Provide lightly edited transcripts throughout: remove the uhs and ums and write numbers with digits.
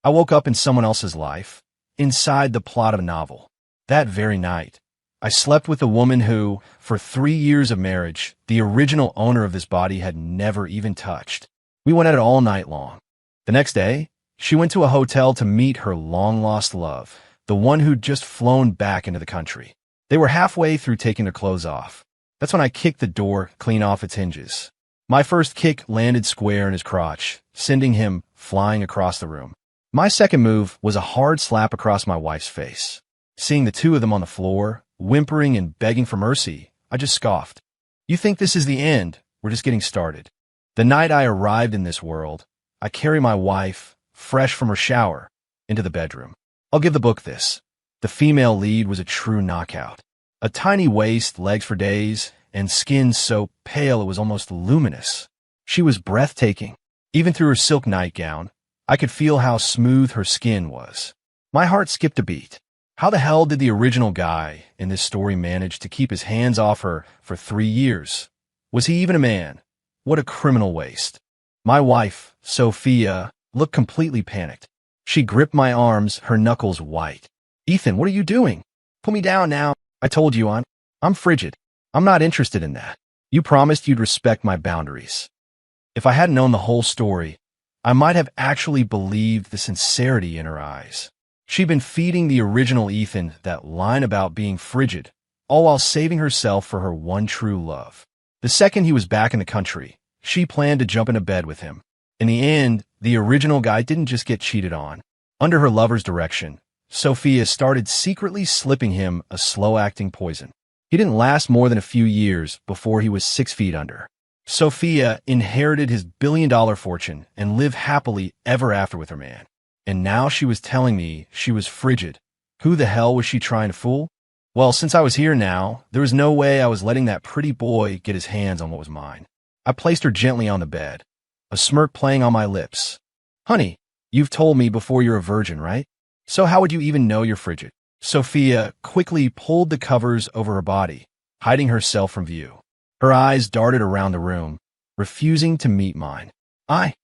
I woke up in someone else's life, inside the plot of a novel. That very night, I slept with a woman who, for 3 years of marriage, the original owner of this body had never even touched. We went at it all night long. The next day, she went to a hotel to meet her long-lost love, the one who'd just flown back into the country. They were halfway through taking their clothes off. That's when I kicked the door clean off its hinges. My first kick landed square in his crotch, sending him flying across the room. My second move was a hard slap across my wife's face. Seeing the two of them on the floor, whimpering and begging for mercy, I just scoffed. You think this is the end? We're just getting started. The night I arrived in this world, I carry my wife, fresh from her shower, into the bedroom. I'll give the book this. The female lead was a true knockout. A tiny waist, legs for days, and skin so pale it was almost luminous. She was breathtaking. Even through her silk nightgown, I could feel how smooth her skin was. My heart skipped a beat. How the hell did the original guy in this story manage to keep his hands off her for 3 years? Was he even a man? What a criminal waste. My wife, Sophia, looked completely panicked. She gripped my arms, her knuckles white. Ethan, what are you doing? Put me down now. I told you I'm frigid. I'm not interested in that. You promised you'd respect my boundaries. If I hadn't known the whole story, I might have actually believed the sincerity in her eyes. She'd been feeding the original Ethan that line about being frigid, all while saving herself for her one true love. The second he was back in the country, she planned to jump into bed with him. In the end, the original guy didn't just get cheated on. Under her lover's direction, Sophia started secretly slipping him a slow-acting poison. He didn't last more than a few years before he was 6 feet under. Sophia inherited his billion-dollar fortune and lived happily ever after with her man. And now she was telling me she was frigid. Who the hell was she trying to fool? Well, since I was here now, there was no way I was letting that pretty boy get his hands on what was mine. I placed her gently on the bed, a smirk playing on my lips. Honey, you've told me before you're a virgin, right? So how would you even know you're frigid? Sophia quickly pulled the covers over her body, hiding herself from view. Her eyes darted around the room, refusing to meet mine. I'm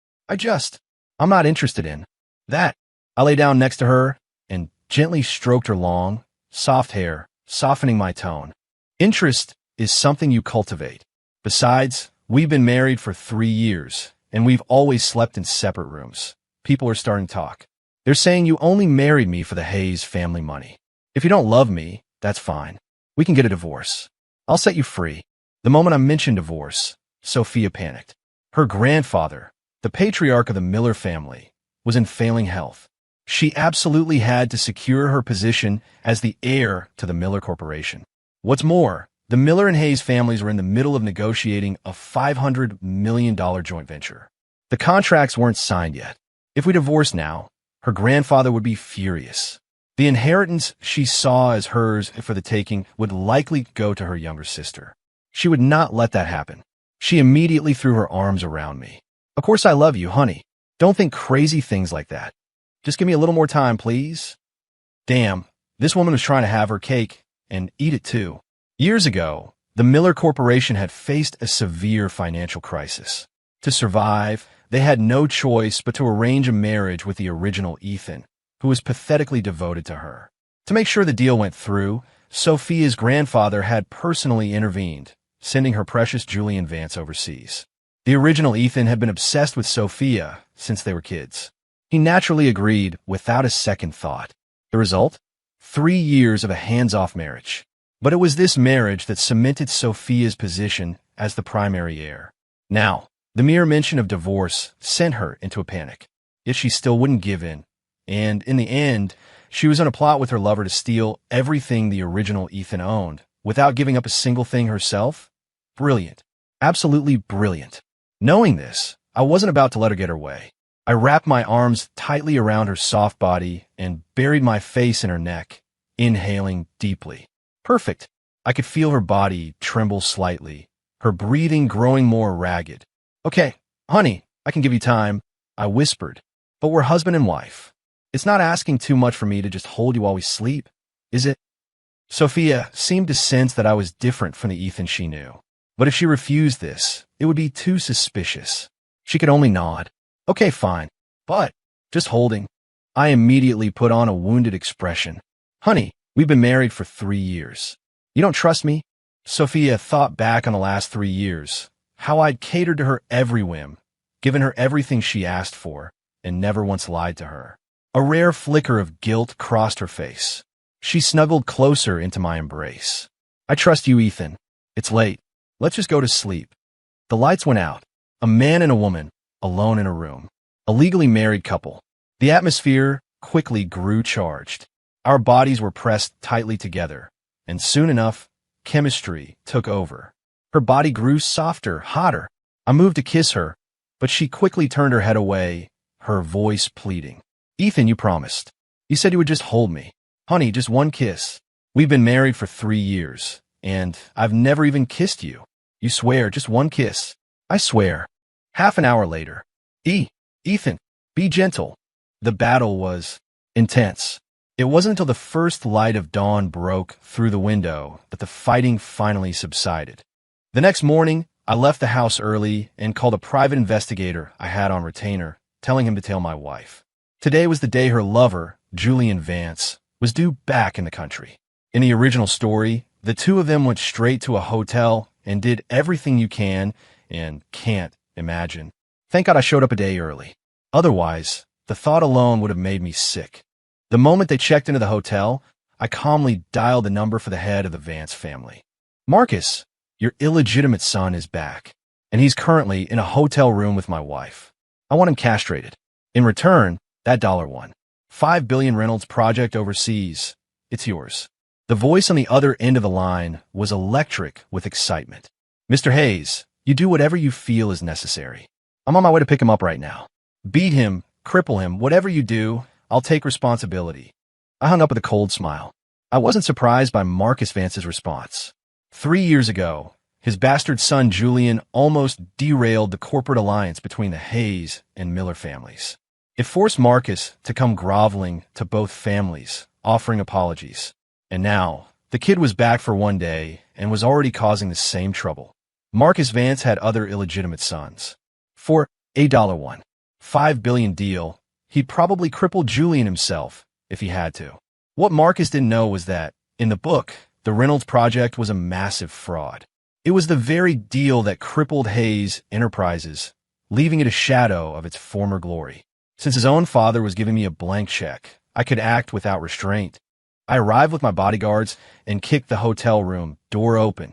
not interested in that. I lay down next to her and gently stroked her long, soft hair, softening my tone. Interest is something you cultivate. Besides, we've been married for 3 years, and we've always slept in separate rooms. People are starting to talk. They're saying you only married me for the Hayes family money. If you don't love me, that's fine. We can get a divorce. I'll set you free. The moment I mentioned divorce, Sophia panicked. Her grandfather, the patriarch of the Miller family, was in failing health. She absolutely had to secure her position as the heir to the Miller Corporation. What's more, the Miller and Hayes families were in the middle of negotiating a $500 million joint venture. The contracts weren't signed yet. If we divorced now, her grandfather would be furious. The inheritance she saw as hers for the taking would likely go to her younger sister. She would not let that happen. She immediately threw her arms around me. Of course I love you, honey. Don't think crazy things like that. Just give me a little more time, please. Damn, this woman was trying to have her cake and eat it too. Years ago, the Miller Corporation had faced a severe financial crisis. To survive, they had no choice but to arrange a marriage with the original Ethan, who was pathetically devoted to her. To make sure the deal went through, Sophia's grandfather had personally intervened, sending her precious Julian Vance overseas. The original Ethan had been obsessed with Sophia since they were kids. He naturally agreed without a second thought. The result? 3 years of a hands-off marriage. But it was this marriage that cemented Sophia's position as the primary heir. Now, the mere mention of divorce sent her into a panic. Yet she still wouldn't give in. And in the end, she was on a plot with her lover to steal everything the original Ethan owned, without giving up a single thing herself. Brilliant. Absolutely brilliant. Knowing this, I wasn't about to let her get her way. I wrapped my arms tightly around her soft body and buried my face in her neck, inhaling deeply. Perfect. I could feel her body tremble slightly, her breathing growing more ragged. Okay, honey, I can give you time, I whispered. But we're husband and wife. It's not asking too much for me to just hold you while we sleep, is it? Sophia seemed to sense that I was different from the Ethan she knew. But if she refused this, it would be too suspicious. She could only nod. Okay, fine. But just holding. I immediately put on a wounded expression. Honey, we've been married for 3 years. You don't trust me? Sophia thought back on the last 3 years, how I'd catered to her every whim, given her everything she asked for, and never once lied to her. A rare flicker of guilt crossed her face. She snuggled closer into my embrace. I trust you, Ethan. It's late. Let's just go to sleep. The lights went out. A man and a woman, alone in a room. A legally married couple. The atmosphere quickly grew charged. Our bodies were pressed tightly together, and soon enough, chemistry took over. Her body grew softer, hotter. I moved to kiss her, but she quickly turned her head away, her voice pleading. Ethan, you promised. You said you would just hold me. Honey, just one kiss. We've been married for 3 years, and I've never even kissed you. You swear, just one kiss. I swear. Half an hour later. Ethan, be gentle. The battle was intense. It wasn't until the first light of dawn broke through the window that the fighting finally subsided. The next morning, I left the house early and called a private investigator I had on retainer, telling him to tell my wife. Today was the day her lover, Julian Vance, was due back in the country. In the original story, the two of them went straight to a hotel and did everything you can and can't imagine. Thank God I showed up a day early. Otherwise, the thought alone would have made me sick. The moment they checked into the hotel, I calmly dialed the number for the head of the Vance family. Marcus, your illegitimate son is back, and he's currently in a hotel room with my wife. I want him castrated. In return, that $1. 5 billion Reynolds project overseas. It's yours. The voice on the other end of the line was electric with excitement. Mr. Hayes, you do whatever you feel is necessary. I'm on my way to pick him up right now. Beat him, cripple him, whatever you do, I'll take responsibility. I hung up with a cold smile. I wasn't surprised by Marcus Vance's response. 3 years ago, his bastard son Julian almost derailed the corporate alliance between the Hayes and Miller families. It forced Marcus to come groveling to both families, offering apologies. And now, the kid was back for one day and was already causing the same trouble. Marcus Vance had other illegitimate sons. For a $1. 5 billion deal, he'd probably cripple Julian himself if he had to. What Marcus didn't know was that, in the book, the Reynolds project was a massive fraud. It was the very deal that crippled Hayes Enterprises, leaving it a shadow of its former glory. Since his own father was giving me a blank check, I could act without restraint. I arrived with my bodyguards and kicked the hotel room door open.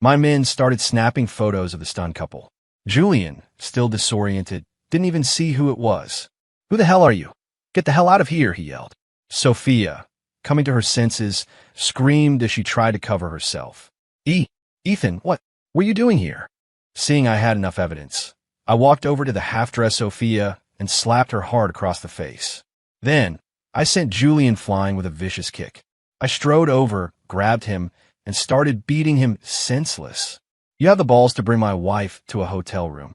My men started snapping photos of the stunned couple. Julian, still disoriented, didn't even see who it was. Who the hell are you? Get the hell out of here, he yelled. Sophia, coming to her senses, screamed as she tried to cover herself. Ethan, what were you doing here? Seeing I had enough evidence, I walked over to the half-dressed Sophia and slapped her hard across the face. Then, I sent Julian flying with a vicious kick. I strode over, grabbed him, and started beating him senseless. You have the balls to bring my wife to a hotel room.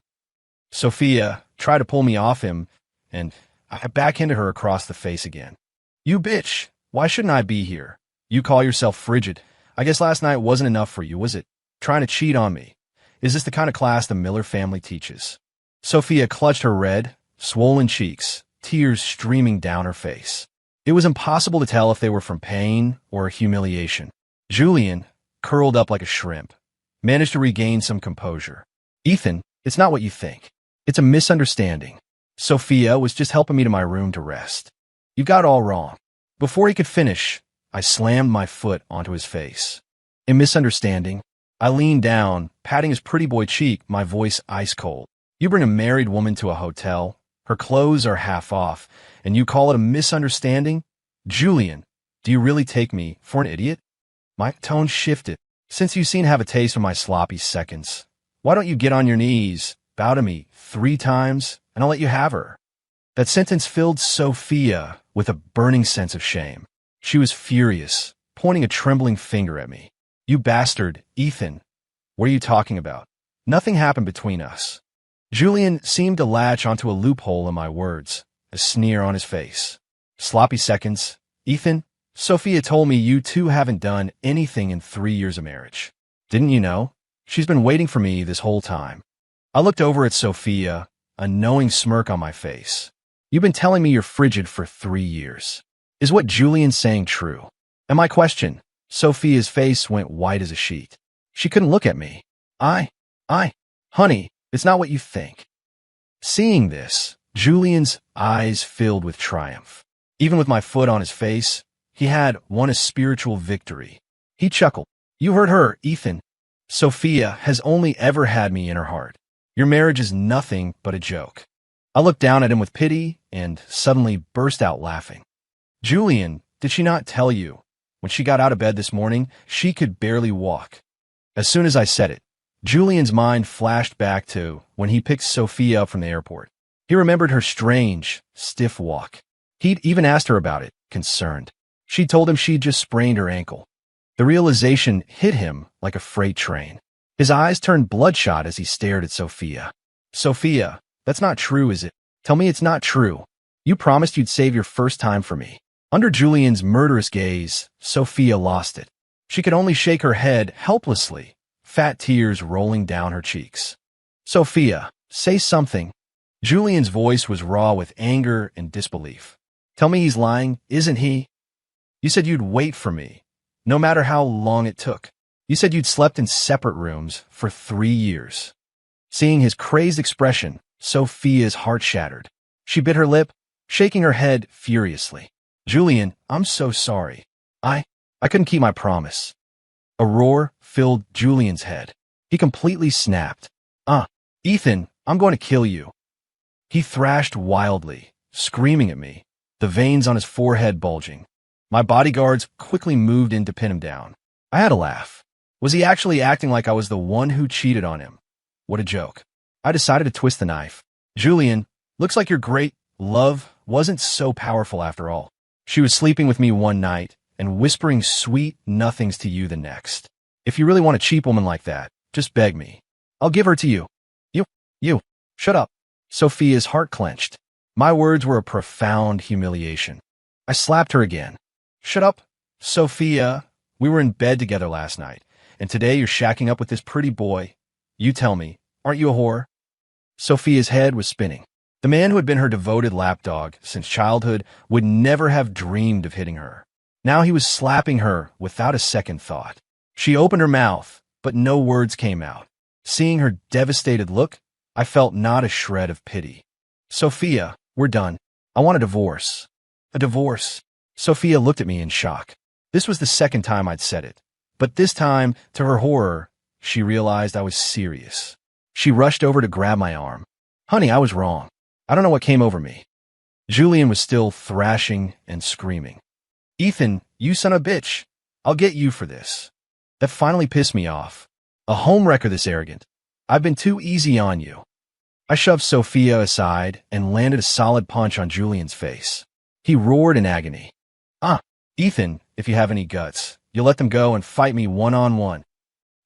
Sophia tried to pull me off him, and I backhanded her across the face again. You bitch, why shouldn't I be here? You call yourself frigid. I guess last night wasn't enough for you, was it? Trying to cheat on me. Is this the kind of class the Miller family teaches? Sophia clutched her red, swollen cheeks, tears streaming down her face. It was impossible to tell if they were from pain or humiliation. Julian, curled up like a shrimp, managed to regain some composure. Ethan, it's not what you think. It's a misunderstanding. Sophia was just helping me to my room to rest. You've got it all wrong. Before he could finish, I slammed my foot onto his face. A misunderstanding? I leaned down, patting his pretty boy cheek, my voice ice cold. You bring a married woman to a hotel, her clothes are half off, and you call it a misunderstanding? Julian, do you really take me for an idiot? My tone shifted. Since you seem to have a taste for my sloppy seconds, why don't you get on your knees, bow to me 3 times, and I'll let you have her? That sentence filled Sophia with a burning sense of shame. She was furious, pointing a trembling finger at me. You bastard, Ethan. What are you talking about? Nothing happened between us. Julian seemed to latch onto a loophole in my words, a sneer on his face. Sloppy seconds. Ethan, Sophia told me you two haven't done anything in 3 years of marriage. Didn't you know? She's been waiting for me this whole time. I looked over at Sophia, a knowing smirk on my face. You've been telling me you're frigid for 3 years. Is what Julian's saying true? And my question, Sophia's face went white as a sheet. She couldn't look at me. Honey, it's not what you think. Seeing this, Julian's eyes filled with triumph. Even with my foot on his face, he had won a spiritual victory. He chuckled. You heard her, Ethan. Sophia has only ever had me in her heart. Your marriage is nothing but a joke. I looked down at him with pity and suddenly burst out laughing. Julian, did she not tell you? When she got out of bed this morning, she could barely walk. As soon as I said it, Julian's mind flashed back to when he picked Sophia up from the airport. He remembered her strange, stiff walk. He'd even asked her about it, concerned. She told him she'd just sprained her ankle. The realization hit him like a freight train. His eyes turned bloodshot as he stared at Sophia. Sophia, that's not true, is it? Tell me it's not true. You promised you'd save your first time for me. Under Julian's murderous gaze, Sophia lost it. She could only shake her head helplessly, fat tears rolling down her cheeks. Sophia, say something. Julian's voice was raw with anger and disbelief. Tell me he's lying, isn't he? You said you'd wait for me, no matter how long it took. You said you'd slept in separate rooms for 3 years. Seeing his crazed expression, Sophia's heart shattered. She bit her lip, shaking her head furiously. Julian, I'm so sorry. I couldn't keep my promise. A roar filled Julian's head. He completely snapped. Ethan, I'm going to kill you. He thrashed wildly, screaming at me, the veins on his forehead bulging. My bodyguards quickly moved in to pin him down. I had a laugh. Was he actually acting like I was the one who cheated on him? What a joke. I decided to twist the knife. Julian, looks like your great love wasn't so powerful after all. She was sleeping with me one night and whispering sweet nothings to you the next. If you really want a cheap woman like that, just beg me. I'll give her to you. You. Shut up. Sophia's heart clenched. My words were a profound humiliation. I slapped her again. Shut up. Sophia, we were in bed together last night, and today you're shacking up with this pretty boy. You tell me, aren't you a whore? Sophia's head was spinning. The man who had been her devoted lapdog since childhood would never have dreamed of hitting her. Now he was slapping her without a second thought. She opened her mouth, but no words came out. Seeing her devastated look, I felt not a shred of pity. Sophia, we're done. I want a divorce. A divorce. Sophia looked at me in shock. This was the second time I'd said it. But this time, to her horror, she realized I was serious. She rushed over to grab my arm. Honey, I was wrong. I don't know what came over me. Julian was still thrashing and screaming. Ethan, you son of a bitch. I'll get you for this. That finally pissed me off. A homewrecker this arrogant. I've been too easy on you. I shoved Sophia aside and landed a solid punch on Julian's face. He roared in agony. Ethan, if you have any guts, you'll let them go and fight me one-on-one.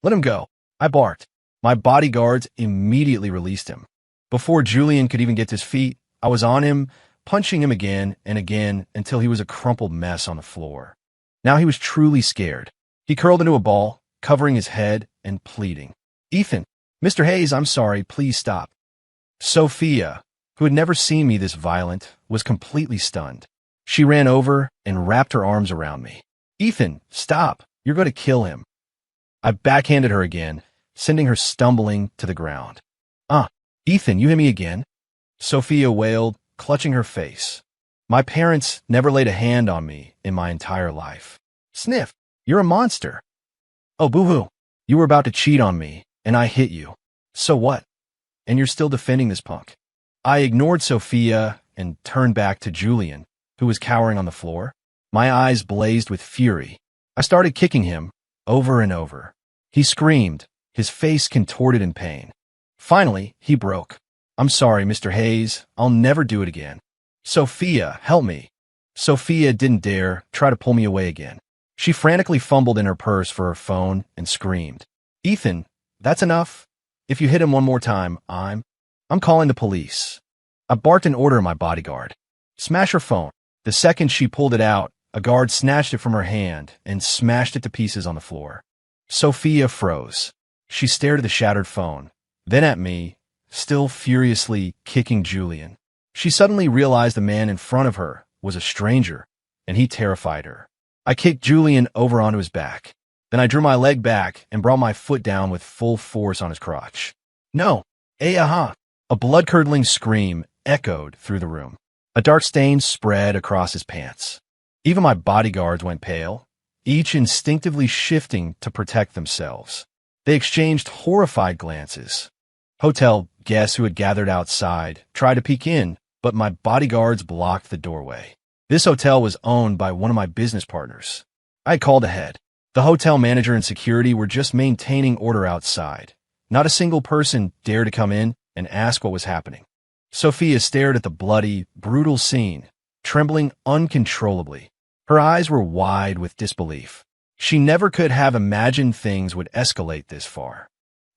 Let him go. I barked. My bodyguards immediately released him. Before Julian could even get to his feet, I was on him, punching him again and again until he was a crumpled mess on the floor. Now he was truly scared. He curled into a ball, covering his head and pleading. Ethan, Mr. Hayes, I'm sorry, please stop. Sophia, who had never seen me this violent, was completely stunned. She ran over and wrapped her arms around me. Ethan, stop. You're going to kill him. I backhanded her again, sending her stumbling to the ground. Ethan, you hit me again? Sophia wailed, clutching her face. My parents never laid a hand on me in my entire life. Sniff, you're a monster. Oh, boo-hoo. You were about to cheat on me, and I hit you. So what? And you're still defending this punk. I ignored Sophia and turned back to Julian, who was cowering on the floor. My eyes blazed with fury. I started kicking him over and over. He screamed, his face contorted in pain. Finally, he broke. I'm sorry, Mr. Hayes. I'll never do it again. Sophia, help me. Sophia didn't dare try to pull me away again. She frantically fumbled in her purse for her phone and screamed. Ethan, that's enough. If you hit him one more time, I'm calling the police. I barked an order at my bodyguard. Smash her phone. The second she pulled it out, a guard snatched it from her hand and smashed it to pieces on the floor. Sophia froze. She stared at the shattered phone, then at me, still furiously kicking Julian. She suddenly realized the man in front of her was a stranger, and he terrified her. I kicked Julian over onto his back. Then I drew my leg back and brought my foot down with full force on his crotch. No! Aha! A blood-curdling scream echoed through the room. A dark stain spread across his pants. Even my bodyguards went pale, each instinctively shifting to protect themselves. They exchanged horrified glances. Hotel guests who had gathered outside tried to peek in, but my bodyguards blocked the doorway. This hotel was owned by one of my business partners. I called ahead. The hotel manager and security were just maintaining order outside. Not a single person dared to come in and ask what was happening. Sophia stared at the bloody, brutal scene, trembling uncontrollably. Her eyes were wide with disbelief. She never could have imagined things would escalate this far.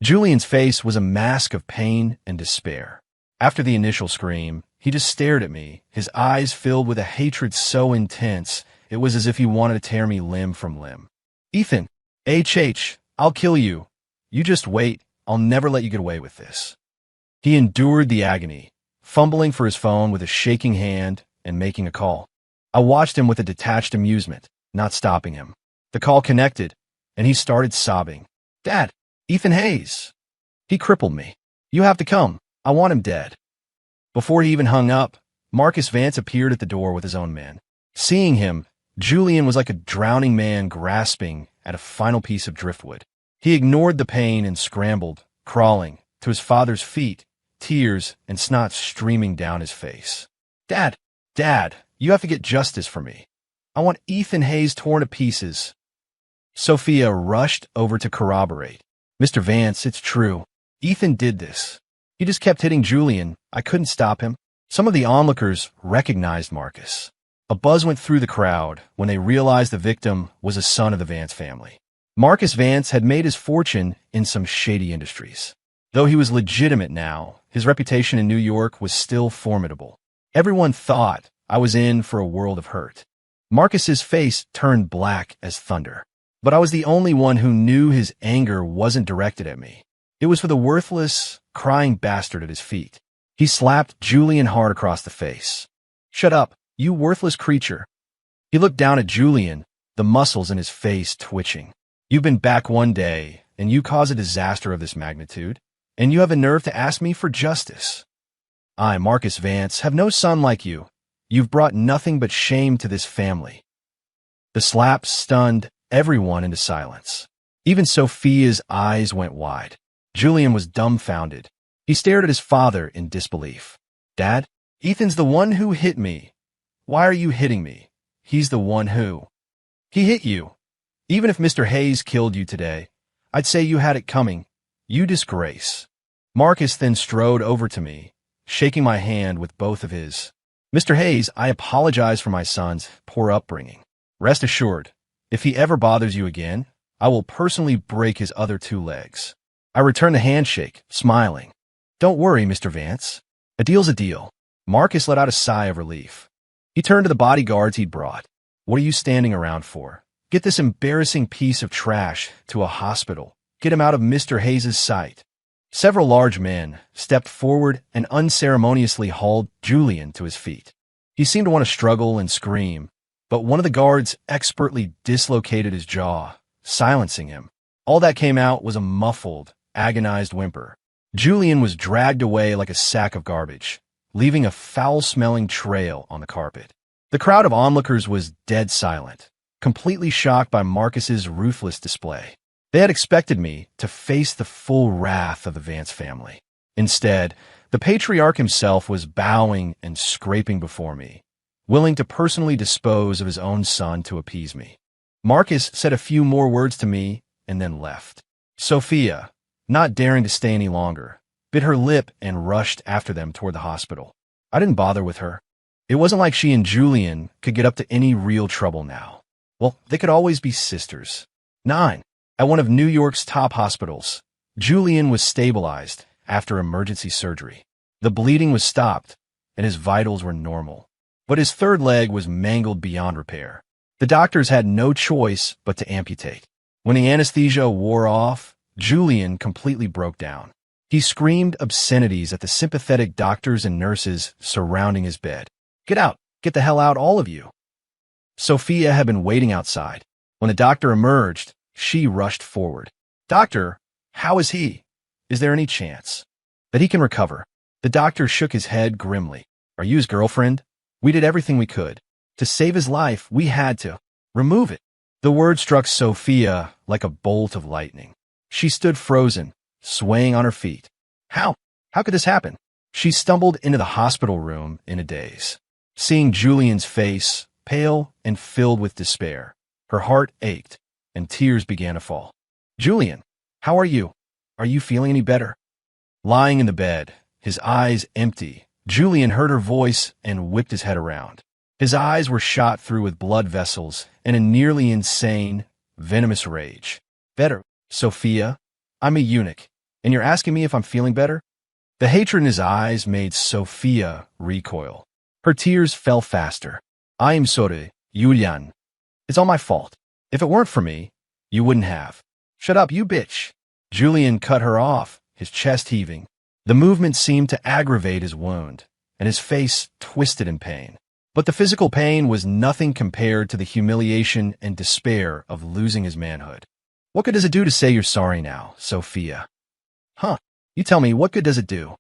Julian's face was a mask of pain and despair. After the initial scream, he just stared at me, his eyes filled with a hatred so intense it was as if he wanted to tear me limb from limb. Ethan, I'll kill you. You just wait. I'll never let you get away with this. He endured the agony, fumbling for his phone with a shaking hand and making a call. I watched him with a detached amusement, not stopping him. The call connected, and he started sobbing. Dad, Ethan Hayes. He crippled me. You have to come. I want him dead. Before he even hung up, Marcus Vance appeared at the door with his own men. Seeing him, Julian was like a drowning man grasping at a final piece of driftwood. He ignored the pain and scrambled, crawling, to his father's feet, tears and snot streaming down his face. Dad, you have to get justice for me. I want Ethan Hayes torn to pieces. Sophia rushed over to corroborate. Mr. Vance, it's true. Ethan did this. He just kept hitting Julian. I couldn't stop him. Some of the onlookers recognized Marcus. A buzz went through the crowd when they realized the victim was a son of the Vance family. Marcus Vance had made his fortune in some shady industries. Though he was legitimate now, his reputation in New York was still formidable. Everyone thought I was in for a world of hurt. Marcus's face turned black as thunder. But I was the only one who knew his anger wasn't directed at me. It was for the worthless, crying bastard at his feet. He slapped Julian hard across the face. Shut up, you worthless creature. He looked down at Julian, the muscles in his face twitching. You've been back one day, and you cause a disaster of this magnitude, and you have a nerve to ask me for justice. I, Marcus Vance, have no son like you. You've brought nothing but shame to this family. The slap stunned everyone into silence. Even Sophia's eyes went wide. Julian was dumbfounded. He stared at his father in disbelief. Dad, Ethan's the one who hit me. Why are you hitting me? He's the one who. He hit you. Even if Mr. Hayes killed you today, I'd say you had it coming. You disgrace. Marcus then strode over to me, shaking my hand with both of his. Mr. Hayes, I apologize for my son's poor upbringing. Rest assured, if he ever bothers you again, I will personally break his other 2 legs. I returned the handshake, smiling. Don't worry, Mr. Vance. A deal's a deal. Marcus let out a sigh of relief. He turned to the bodyguards he'd brought. What are you standing around for? Get this embarrassing piece of trash to a hospital. Get him out of Mr. Hayes' sight. Several large men stepped forward and unceremoniously hauled Julian to his feet. He seemed to want to struggle and scream, but one of the guards expertly dislocated his jaw, silencing him. All that came out was a muffled, agonized whimper. Julian was dragged away like a sack of garbage, leaving a foul-smelling trail on the carpet. The crowd of onlookers was dead silent, completely shocked by Marcus's ruthless display. They had expected me to face the full wrath of the Vance family. Instead, the patriarch himself was bowing and scraping before me, willing to personally dispose of his own son to appease me. Marcus said a few more words to me and then left. Sophia, not daring to stay any longer, bit her lip and rushed after them toward the hospital. I didn't bother with her. It wasn't like she and Julian could get up to any real trouble now. Well, they could always be sisters. 9. At one of New York's top hospitals, Julian was stabilized after emergency surgery. The bleeding was stopped, and his vitals were normal. But his third leg was mangled beyond repair. The doctors had no choice but to amputate. When the anesthesia wore off, Julian completely broke down. He screamed obscenities at the sympathetic doctors and nurses surrounding his bed. Get out! Get the hell out, all of you! Sophia had been waiting outside. When the doctor emerged, she rushed forward. Doctor, how is he? Is there any chance that he can recover? The doctor shook his head grimly. Are you his girlfriend? We did everything we could. To save his life, we had to remove it. The word struck Sophia like a bolt of lightning. She stood frozen, swaying on her feet. How? How could this happen? She stumbled into the hospital room in a daze. Seeing Julian's face, pale and filled with despair, her heart ached, and tears began to fall. Julian, how are you? Are you feeling any better? Lying in the bed, his eyes empty, Julian heard her voice and whipped his head around. His eyes were shot through with blood vessels and a nearly insane, venomous rage. Better, Sophia. I'm a eunuch, and you're asking me if I'm feeling better? The hatred in his eyes made Sophia recoil. Her tears fell faster. I am sorry, Julian. It's all my fault. If it weren't for me, you wouldn't have. Shut up, you bitch. Julian cut her off, his chest heaving. The movement seemed to aggravate his wound, and his face twisted in pain. But the physical pain was nothing compared to the humiliation and despair of losing his manhood. What good does it do to say you're sorry now, Sophia? Huh, you tell me, what good does it do?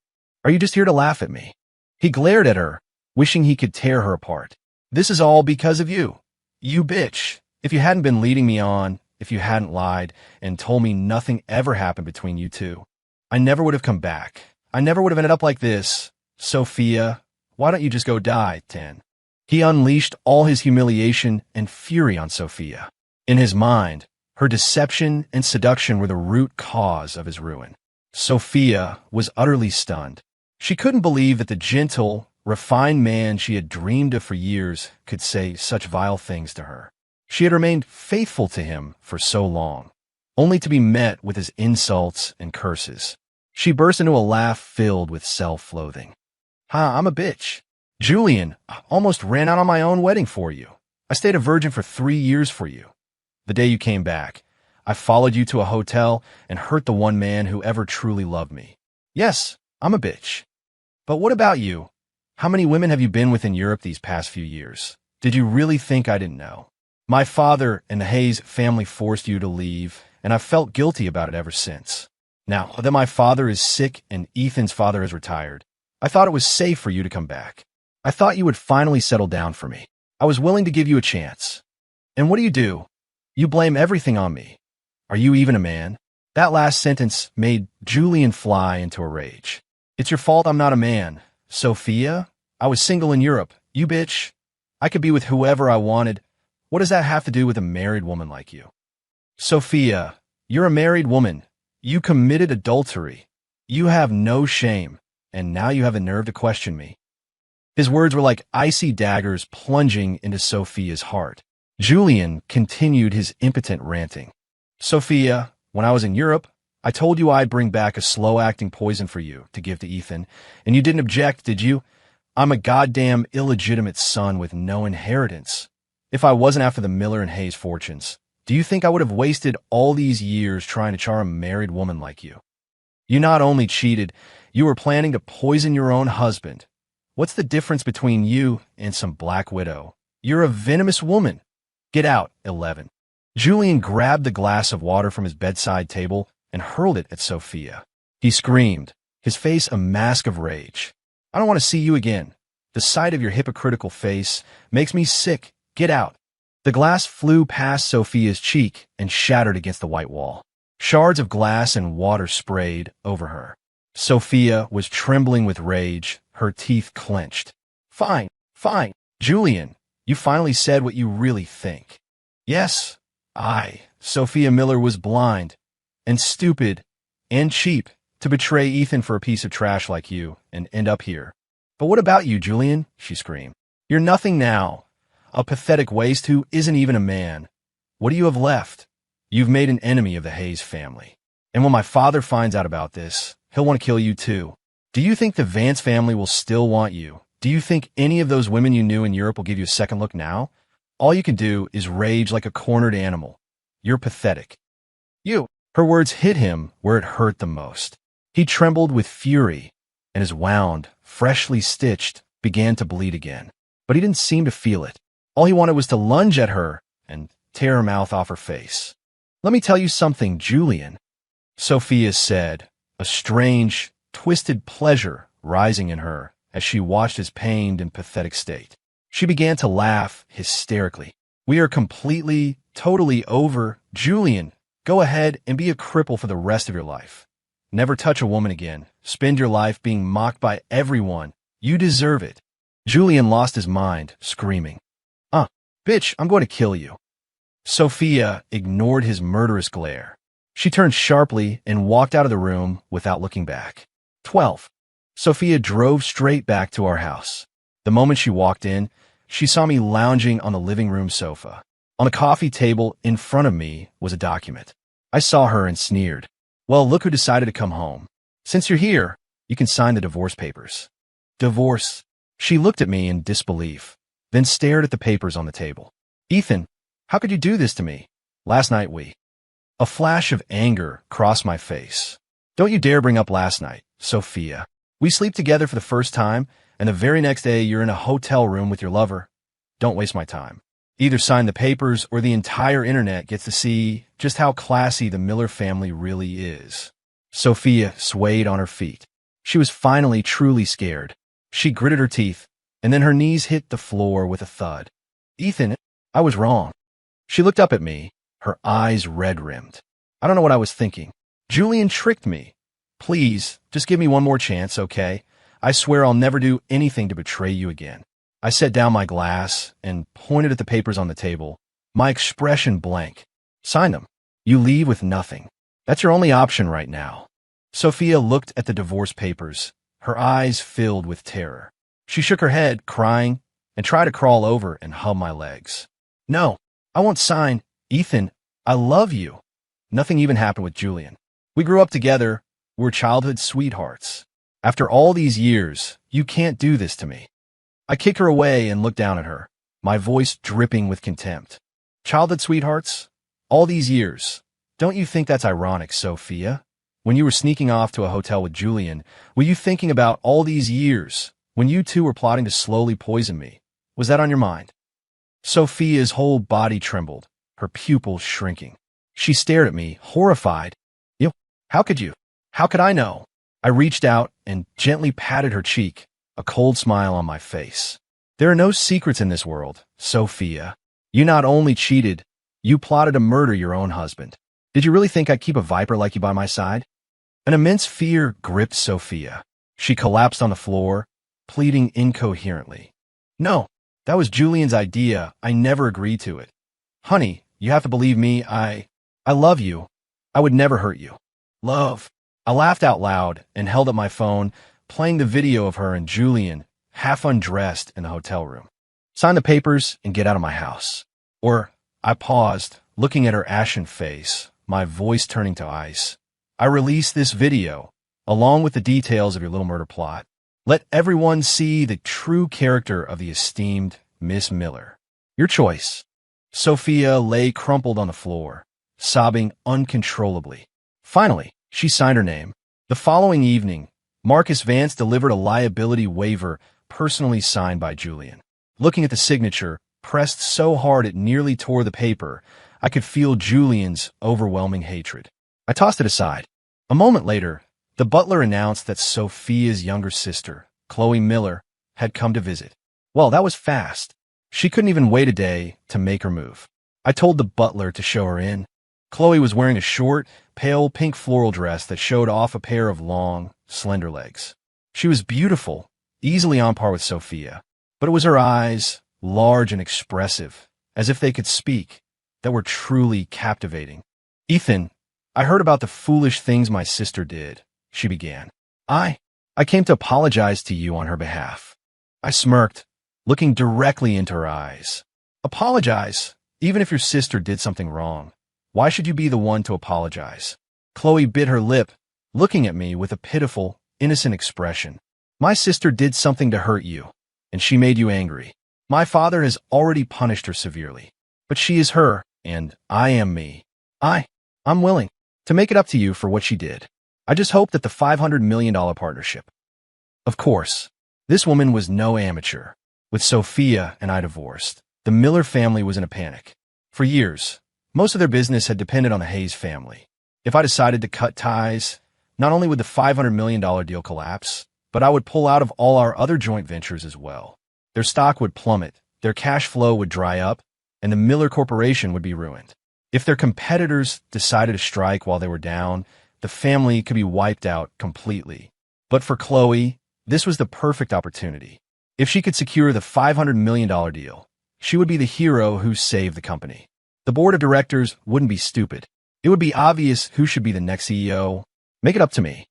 Are you just here to laugh at me? He glared at her, wishing he could tear her apart. This is all because of you. You bitch. If you hadn't been leading me on, if you hadn't lied and told me nothing ever happened between you two, I never would have come back. I never would have ended up like this. Sophia, why don't you just go die, Ten? He unleashed all his humiliation and fury on Sophia. In his mind, her deception and seduction were the root cause of his ruin. Sophia was utterly stunned. She couldn't believe that the gentle, refined man she had dreamed of for years could say such vile things to her. She had remained faithful to him for so long, only to be met with his insults and curses. She burst into a laugh filled with self-loathing. I'm a bitch. Julian, I almost ran out on my own wedding for you. I stayed a virgin for 3 years for you. The day you came back, I followed you to a hotel and hurt the one man who ever truly loved me. Yes, I'm a bitch. But what about you? How many women have you been with in Europe these past few years? Did you really think I didn't know? My father and the Hayes family forced you to leave, and I've felt guilty about it ever since. Now that my father is sick and Ethan's father has retired, I thought it was safe for you to come back. I thought you would finally settle down for me. I was willing to give you a chance. And what do? You blame everything on me. Are you even a man? That last sentence made Julian fly into a rage. It's your fault I'm not a man. Sophia, I was single in Europe. You bitch. I could be with whoever I wanted. What does that have to do with a married woman like you? Sophia, you're a married woman. You committed adultery. You have no shame, and now you have the nerve to question me. His words were like icy daggers plunging into Sophia's heart. Julian continued his impotent ranting. Sophia, when I was in Europe, I told you I'd bring back a slow-acting poison for you to give to Ethan, and you didn't object, did you? I'm a goddamn illegitimate son with no inheritance. If I wasn't after the Miller and Hayes fortunes, do you think I would have wasted all these years trying to charm a married woman like you? You not only cheated, you were planning to poison your own husband. What's the difference between you and some black widow? You're a venomous woman. Get out, 11. Julian grabbed the glass of water from his bedside table and hurled it at Sophia. He screamed, his face a mask of rage. I don't want to see you again. The sight of your hypocritical face makes me sick. Get out. The glass flew past Sophia's cheek and shattered against the white wall. Shards of glass and water sprayed over her. Sophia was trembling with rage, her teeth clenched. Fine. Julian, you finally said what you really think. Yes, Sophia Miller, was blind and stupid and cheap to betray Ethan for a piece of trash like you and end up here. But what about you, Julian? She screamed. You're nothing now. A pathetic waste who isn't even a man. What do you have left? You've made an enemy of the Hayes family. And when my father finds out about this, he'll want to kill you too. Do you think the Vance family will still want you? Do you think any of those women you knew in Europe will give you a second look now? All you can do is rage like a cornered animal. You're pathetic. You. Her words hit him where it hurt the most. He trembled with fury, and his wound, freshly stitched, began to bleed again. But he didn't seem to feel it. All he wanted was to lunge at her and tear her mouth off her face. "Let me tell you something, Julian," Sophia said, a strange, twisted pleasure rising in her as she watched his pained and pathetic state. She began to laugh hysterically. "We are completely, totally over. Julian, go ahead and be a cripple for the rest of your life. Never touch a woman again. Spend your life being mocked by everyone. You deserve it." Julian lost his mind, screaming, "Bitch, I'm going to kill you." Sophia ignored his murderous glare. She turned sharply and walked out of the room without looking back. 12. Sophia drove straight back to our house. The moment she walked in, she saw me lounging on the living room sofa. On a coffee table in front of me was a document. I saw her and sneered. "Well, look who decided to come home. Since you're here, you can sign the divorce papers." "Divorce?" She looked at me in disbelief, then stared at the papers on the table. "Ethan, how could you do this to me? Last night we—" A flash of anger crossed my face. "Don't you dare bring up last night, Sophia. We sleep together for the first time, and the very next day you're in a hotel room with your lover. Don't waste my time. Either sign the papers or the entire internet gets to see just how classy the Miller family really is." Sophia swayed on her feet. She was finally truly scared. She gritted her teeth, and then her knees hit the floor with a thud. "Ethan, I was wrong." She looked up at me, her eyes red-rimmed. "I don't know what I was thinking. Julian tricked me. Please, just give me one more chance, okay? I swear I'll never do anything to betray you again." I set down my glass and pointed at the papers on the table, my expression blank. "Sign them. You leave with nothing. That's your only option right now." Sophia looked at the divorce papers, her eyes filled with terror. She shook her head, crying, and tried to crawl over and hug my legs. "No, I won't sign. Ethan, I love you. Nothing even happened with Julian. We grew up together. We're childhood sweethearts. After all these years, you can't do this to me." I kicked her away and looked down at her, my voice dripping with contempt. "Childhood sweethearts? All these years. Don't you think that's ironic, Sophia? When you were sneaking off to a hotel with Julian, were you thinking about all these years when you two were plotting to slowly poison me? Was that on your mind?" Sophia's whole body trembled, her pupils shrinking. She stared at me, horrified. How could you? How could I know?" I reached out and gently patted her cheek, a cold smile on my face. "There are no secrets in this world, Sophia. You not only cheated, you plotted to murder your own husband. Did you really think I'd keep a viper like you by my side?" An immense fear gripped Sophia. She collapsed on the floor, pleading incoherently. "No, that was Julian's idea. I never agreed to it. Honey, you have to believe me. I love you. I would never hurt you." "Love." I laughed out loud and held up my phone, playing the video of her and Julian, half undressed in the hotel room. "Sign the papers and get out of my house." Or, I paused, looking at her ashen face, my voice turning to ice. "I released this video, along with the details of your little murder plot. Let everyone see the true character of the esteemed Miss Miller. Your choice." Sophia lay crumpled on the floor, sobbing uncontrollably. Finally, she signed her name. The following evening, Marcus Vance delivered a liability waiver personally signed by Julian. Looking at the signature, pressed so hard it nearly tore the paper, I could feel Julian's overwhelming hatred. I tossed it aside. A moment later, the butler announced that Sophia's younger sister, Chloe Miller, had come to visit. Well, that was fast. She couldn't even wait a day to make her move. I told the butler to show her in. Chloe was wearing a short, pale pink floral dress that showed off a pair of long, slender legs. She was beautiful, easily on par with Sophia, but it was her eyes, large and expressive, as if they could speak, that were truly captivating. "Ethan, I heard about the foolish things my sister did," she began. I came to apologize to you on her behalf." I smirked, looking directly into her eyes. "Apologize? Even if your sister did something wrong, why should you be the one to apologize?" Chloe bit her lip, looking at me with a pitiful, innocent expression. "My sister did something to hurt you, and she made you angry. My father has already punished her severely, but she is her, and I am me. I'm willing to make it up to you for what she did." I just hoped that the $500 million partnership. Of course, this woman was no amateur. With Sophia and I divorced, the Miller family was in a panic. For years, most of their business had depended on the Hayes family. If I decided to cut ties, not only would the $500 million deal collapse, but I would pull out of all our other joint ventures as well. Their stock would plummet, their cash flow would dry up, and the Miller Corporation would be ruined. If their competitors decided to strike while they were down, the family could be wiped out completely. But for Chloe, this was the perfect opportunity. If she could secure the $500 million deal, she would be the hero who saved the company. The board of directors wouldn't be stupid. It would be obvious who should be the next CEO. Make it up to me.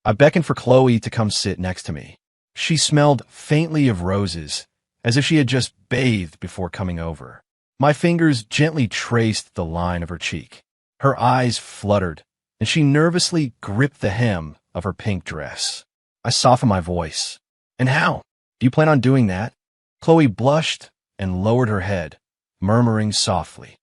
I beckoned for Chloe to come sit next to me. She smelled faintly of roses, as if she had just bathed before coming over. My fingers gently traced the line of her cheek. Her eyes fluttered, and she nervously gripped the hem of her pink dress. I softened my voice. And how? Do you plan on doing that? Chloe blushed and lowered her head, murmuring softly.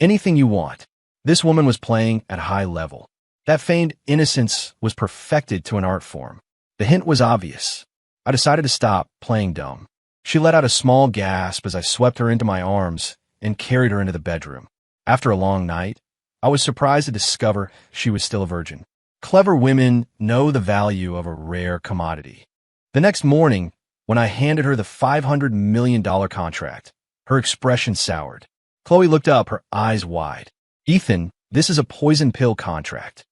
Anything you want. This woman was playing at high level. That feigned innocence was perfected to an art form. The hint was obvious. I decided to stop playing dumb. She let out a small gasp as I swept her into my arms and carried her into the bedroom. After a long night, I was surprised to discover she was still a virgin. Clever women know the value of a rare commodity. The next morning, when I handed her the $500 million contract, her expression soured. Chloe looked up, her eyes wide. Ethan, this is a poison pill contract.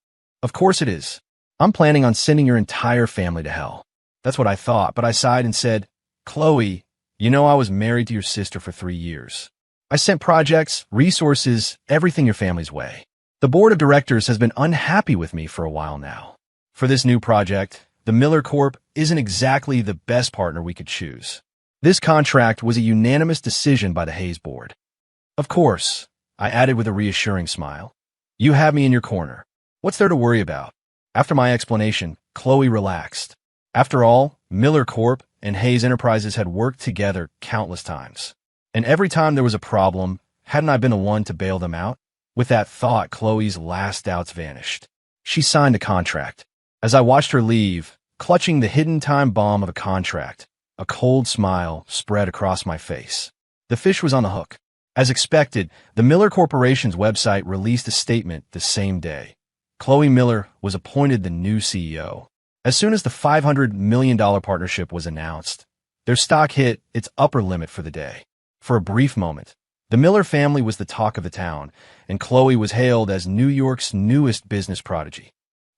Of course it is. I'm planning on sending your entire family to hell. That's what I thought, but I sighed and said, Chloe, you know I was married to your sister for 3 years. I sent projects, resources, everything your family's way. The board of directors has been unhappy with me for a while now. For this new project, the Miller Corp isn't exactly the best partner we could choose. This contract was a unanimous decision by the Hayes board. Of course, I added with a reassuring smile. You have me in your corner. What's there to worry about? After my explanation, Chloe relaxed. After all, Miller Corp and Hayes Enterprises had worked together countless times. And every time there was a problem, hadn't I been the one to bail them out? With that thought, Chloe's last doubts vanished. She signed a contract. As I watched her leave, clutching the hidden time bomb of a contract, a cold smile spread across my face. The fish was on the hook. As expected, the Miller Corporation's website released a statement the same day. Chloe Miller was appointed the new CEO. As soon as the $500 million partnership was announced, their stock hit its upper limit for the day. For a brief moment, the Miller family was the talk of the town, and Chloe was hailed as New York's newest business prodigy.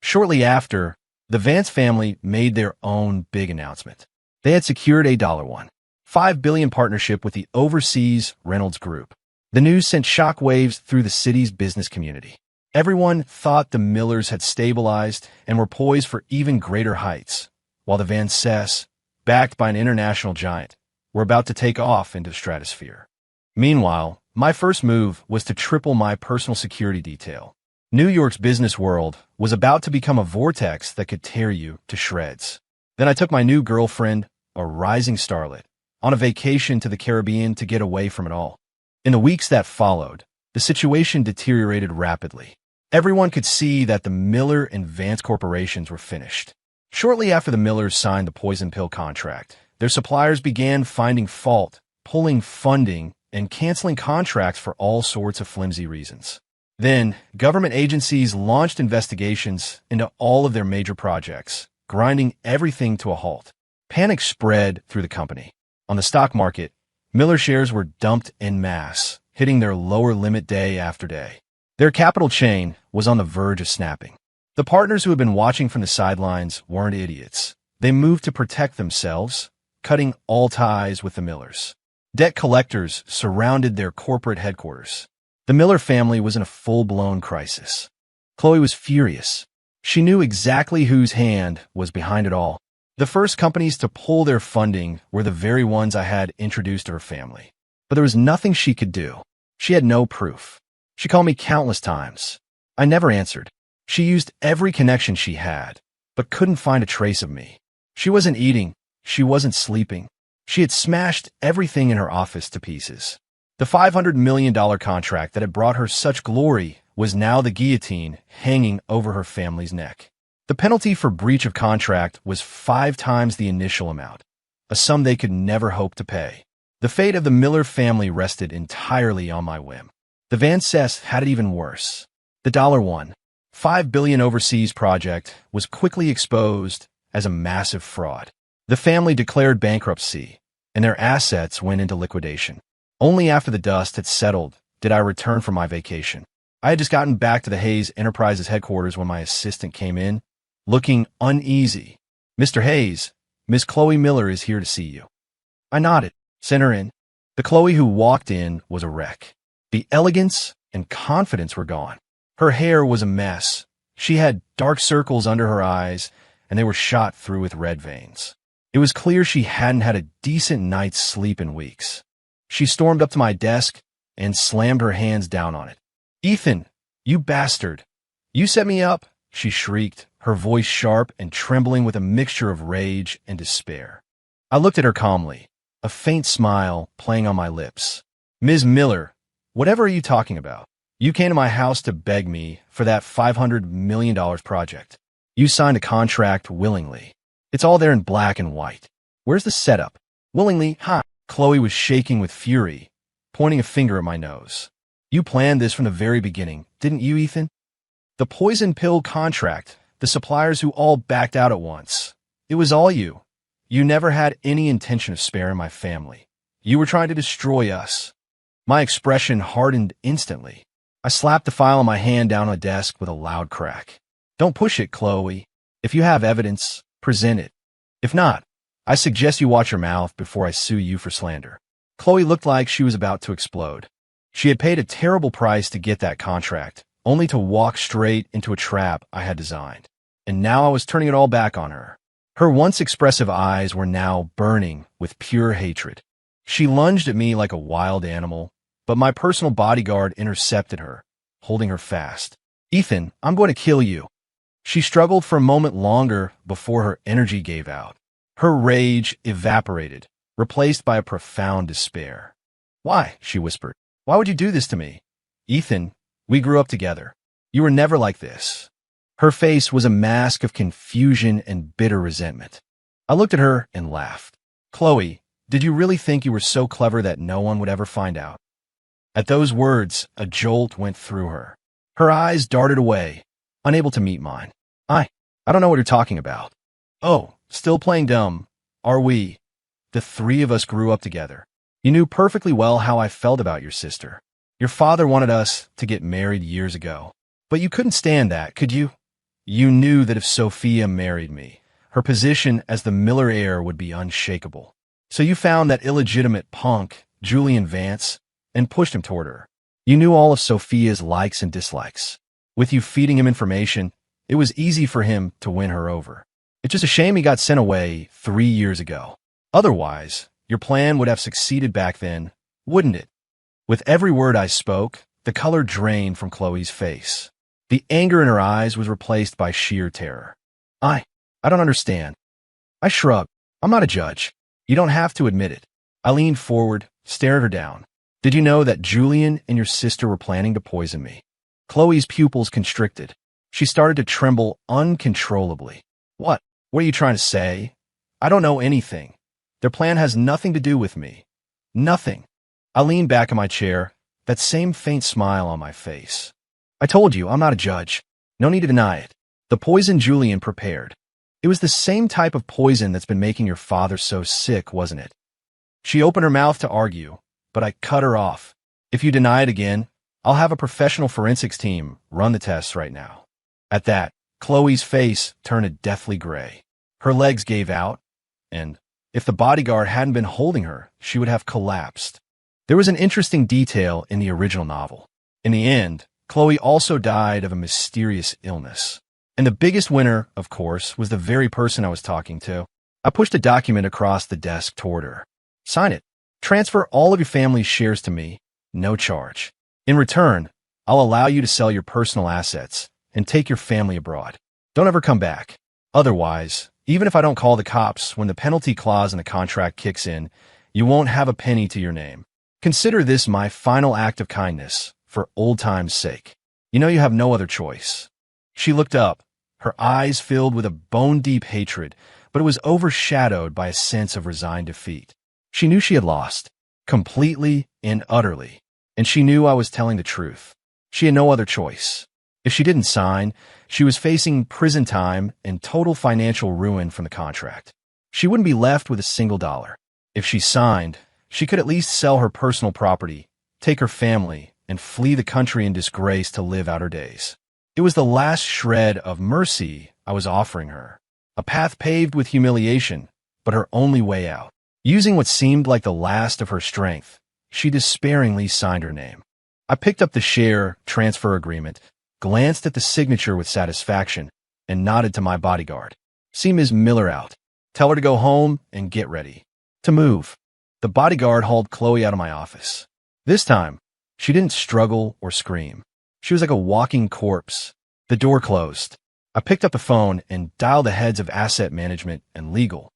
Shortly after, the Vance family made their own big announcement. They had secured a $1.5 billion partnership with the Overseas Reynolds Group. The news sent shockwaves through the city's business community. Everyone thought the Millers had stabilized and were poised for even greater heights, while the Vances, backed by an international giant, were about to take off into the stratosphere. Meanwhile, my first move was to triple my personal security detail. New York's business world was about to become a vortex that could tear you to shreds. Then I took my new girlfriend, a rising starlet, on a vacation to the Caribbean to get away from it all. In the weeks that followed, the situation deteriorated rapidly. Everyone could see that the Miller and Vance corporations were finished. Shortly after the Millers signed the poison pill contract, their suppliers began finding fault, pulling funding, and canceling contracts for all sorts of flimsy reasons. Then, government agencies launched investigations into all of their major projects, grinding everything to a halt. Panic spread through the company. On the stock market, Miller shares were dumped en masse, hitting their lower limit day after day. Their capital chain was on the verge of snapping. The partners who had been watching from the sidelines weren't idiots. They moved to protect themselves, cutting all ties with the Millers. Debt collectors surrounded their corporate headquarters. The Miller family was in a full-blown crisis. Chloe was furious. She knew exactly whose hand was behind it all. The first companies to pull their funding were the very ones I had introduced to her family. But there was nothing she could do. She had no proof. She called me countless times. I never answered. She used every connection she had, but couldn't find a trace of me. She wasn't eating. She wasn't sleeping. She had smashed everything in her office to pieces. The $500 million contract that had brought her such glory was now the guillotine hanging over her family's neck. The penalty for breach of contract was 5 times the initial amount, a sum they could never hope to pay. The fate of the Miller family rested entirely on my whim. The Van Cess had it even worse. The $1.5 billion overseas project was quickly exposed as a massive fraud. The family declared bankruptcy, and their assets went into liquidation. Only after the dust had settled did I return from my vacation. I had just gotten back to the Hayes Enterprises headquarters when my assistant came in, looking uneasy. "Mr. Hayes, Miss Chloe Miller is here to see you." I nodded. "Send her in." The Chloe who walked in was a wreck. The elegance and confidence were gone. Her hair was a mess. She had dark circles under her eyes, and they were shot through with red veins. It was clear she hadn't had a decent night's sleep in weeks. She stormed up to my desk and slammed her hands down on it. "Ethan, you bastard! You set me up!" she shrieked, her voice sharp and trembling with a mixture of rage and despair. I looked at her calmly, a faint smile playing on my lips. "Ms. Miller, whatever are you talking about? You came to my house to beg me for that $500 million project. You signed a contract willingly. It's all there in black and white. Where's the setup? Willingly, huh?" Chloe was shaking with fury, pointing a finger at my nose. "You planned this from the very beginning, didn't you, Ethan? The poison pill contract, the suppliers who all backed out at once. It was all you. You never had any intention of sparing my family. You were trying to destroy us." My expression hardened instantly. I slapped the file in my hand down on the desk with a loud crack. "Don't push it, Chloe. If you have evidence, present it. If not, I suggest you watch your mouth before I sue you for slander." Chloe looked like she was about to explode. She had paid a terrible price to get that contract, only to walk straight into a trap I had designed. And now I was turning it all back on her. Her once expressive eyes were now burning with pure hatred. She lunged at me like a wild animal, but my personal bodyguard intercepted her, holding her fast. "Ethan, I'm going to kill you." She struggled for a moment longer before her energy gave out. Her rage evaporated, replaced by a profound despair. "Why?" she whispered. "Why would you do this to me? Ethan, we grew up together. You were never like this." Her face was a mask of confusion and bitter resentment. I looked at her and laughed. "Chloe, did you really think you were so clever that no one would ever find out?" At those words, a jolt went through her. Her eyes darted away, unable to meet mine. I don't know what you're talking about." "Oh, still playing dumb, are we? The 3 of us grew up together. You knew perfectly well how I felt about your sister. Your father wanted us to get married years ago. But you couldn't stand that, could you? You knew that if Sophia married me, her position as the Miller heir would be unshakable. So you found that illegitimate punk, Julian Vance, and pushed him toward her. You knew all of Sophia's likes and dislikes. With you feeding him information, it was easy for him to win her over. It's just a shame he got sent away 3 years ago. Otherwise, your plan would have succeeded back then, wouldn't it?" With every word I spoke, the color drained from Chloe's face. The anger in her eyes was replaced by sheer terror. I don't understand." I shrugged. "I'm not a judge. You don't have to admit it." I leaned forward, stared her down. "Did you know that Julian and your sister were planning to poison me?" Chloe's pupils constricted. She started to tremble uncontrollably. What are you trying to say?" "I don't know anything. Their plan has nothing to do with me. Nothing." I leaned back in my chair, that same faint smile on my face. "I told you, I'm not a judge. No need to deny it. The poison Julian prepared. It was the same type of poison that's been making your father so sick, wasn't it?" She opened her mouth to argue, but I cut her off. "If you deny it again, I'll have a professional forensics team run the tests right now." At that, Chloe's face turned a deathly gray. Her legs gave out, and if the bodyguard hadn't been holding her, she would have collapsed. There was an interesting detail in the original novel. In the end, Chloe also died of a mysterious illness. And the biggest winner, of course, was the very person I was talking to. I pushed a document across the desk toward her. "Sign it. Transfer all of your family's shares to me, no charge. In return, I'll allow you to sell your personal assets and take your family abroad. Don't ever come back. Otherwise, even if I don't call the cops when the penalty clause in the contract kicks in, you won't have a penny to your name. Consider this my final act of kindness, for old time's sake. You know you have no other choice." She looked up, Her eyes filled with a bone-deep hatred, but it was overshadowed by a sense of resigned defeat. She knew she had lost, completely and utterly, and she knew I was telling the truth. She had no other choice. If she didn't sign, she was facing prison time and total financial ruin from the contract. She wouldn't be left with a single dollar. If she signed, she could at least sell her personal property, take her family, and flee the country in disgrace to live out her days. It was the last shred of mercy I was offering her, a path paved with humiliation, but her only way out. Using what seemed like the last of her strength, she despairingly signed her name. I picked up the share transfer agreement, glanced at the signature with satisfaction, and nodded to my bodyguard. "See Ms. Miller out. Tell her to go home and get ready to move." The bodyguard hauled Chloe out of my office. This time, she didn't struggle or scream. She was like a walking corpse. The door closed. I picked up the phone and dialed the heads of asset management and legal.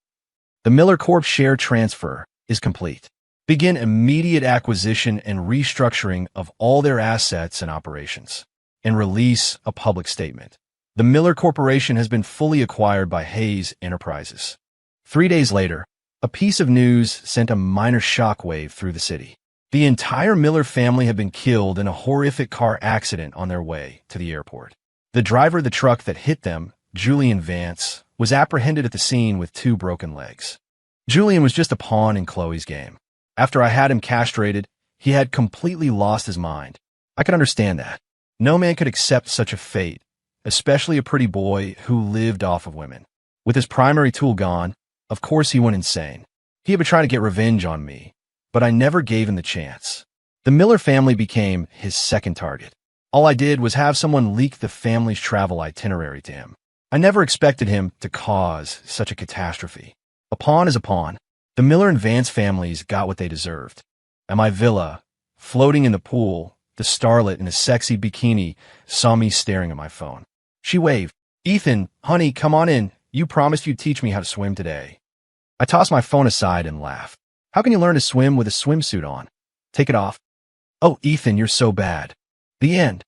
"The Miller Corp share transfer is complete. Begin immediate acquisition and restructuring of all their assets and operations, and release a public statement. The Miller Corporation has been fully acquired by Hayes Enterprises." 3 days later, a piece of news sent a minor shockwave through the city. The entire Miller family had been killed in a horrific car accident on their way to the airport. The driver of the truck that hit them, Julian Vance, was apprehended at the scene with 2 broken legs. Julian was just a pawn in Chloe's game. After I had him castrated, he had completely lost his mind. I could understand that. No man could accept such a fate, especially a pretty boy who lived off of women. With his primary tool gone, of course he went insane. He had been trying to get revenge on me, but I never gave him the chance. The Miller family became his second target. All I did was have someone leak the family's travel itinerary to him. I never expected him to cause such a catastrophe. A pawn is a pawn. The Miller and Vance families got what they deserved. At my villa, floating in the pool, the starlet in a sexy bikini saw me staring at my phone. She waved. "Ethan, honey, come on in. You promised you'd teach me how to swim today." I tossed my phone aside and laughed. "How can you learn to swim with a swimsuit on? Take it off." "Oh, Ethan, you're so bad." The end.